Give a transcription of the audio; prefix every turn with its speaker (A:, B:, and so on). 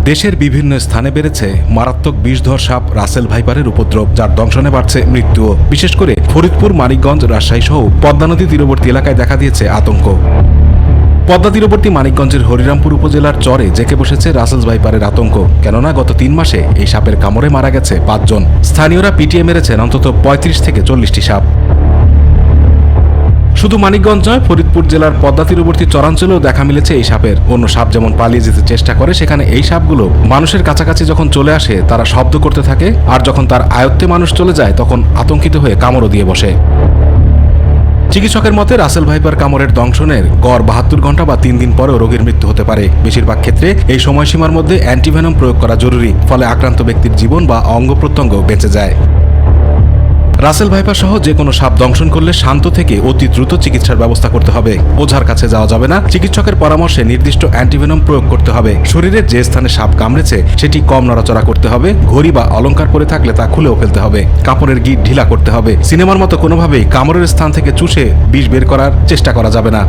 A: দেশের বিভিন্ন স্থানে বেড়েছে মারাত্মক বিষধর সাপ রাসেল ভাইপারের উপদ্রব, যার দংশনে বাড়ছে মৃত্যুও। বিশেষ করে ফরিদপুর, মানিকগঞ্জ, রাজশাহী সহ পদ্মা নদী তীরবর্তী এলাকায় দেখা দিয়েছে আতঙ্ক। পদ্মা তীরবর্তী মানিকগঞ্জের হরিরামপুর উপজেলার চরে জেঁকে বসেছে রাসেল ভাইপারের আতঙ্ক। কেননা গত ৩ মাসে এই সাপের কামড়ে মারা গেছে ৫ জন। স্থানীয়রা পিটিয়ে মেরেছেন অন্তত ৩৫ থেকে ৪০টি সাপ। শুধু মানিকগঞ্জ নয়, ফরিদপুর জেলার পদ্মা তীরবর্তী চরাঞ্চলেও দেখা মিলেছে এই সাপের। অন্য সাপ যেমন পালিয়ে যেতে চেষ্টা করে, সেখানে এই সাপগুলো মানুষের কাছাকাছি যখন চলে আসে তারা শব্দ করতে থাকে, আর যখন তার আয়ত্তে মানুষ চলে যায় তখন আতঙ্কিত হয়ে কামড়ও দিয়ে বসে। চিকিৎসকের মতে রাসেল ভাইপার কামড়ের দংশনের গড় ৭২ ঘন্টা বা ৩ দিন পরেও রোগীর মৃত্যু হতে পারে। বেশিরভাগ ক্ষেত্রে এই সময়সীমার মধ্যে অ্যান্টিভেনম প্রয়োগ করা জরুরি, ফলে আক্রান্ত ব্যক্তির জীবন বা অঙ্গ প্রত্যঙ্গ বেঁচে যায়। রাসেল ভাইপার সহ যে কোনো সাপ দংশন করলে শান্ত থেকে অতি দ্রুত চিকিৎসার ব্যবস্থা করতে হবে। ওঝার কাছে যাওয়া যাবে না। চিকিৎসকের পরামর্শে নির্দিষ্ট অ্যান্টিভেনম প্রয়োগ করতে হবে। শরীরের যে স্থানে সাপ কামড়েছে সেটি কম নড়াচড়া করতে হবে। ঘড়ি বা অলংকার পরে থাকলে তা খুলেও ফেলতে হবে। কাপড়ের গিঁট ঢিলা করতে হবে। সিনেমার মতো কোনোভাবেই কামড়ের স্থান থেকে চুষে বিষ বের করার চেষ্টা করা যাবে না।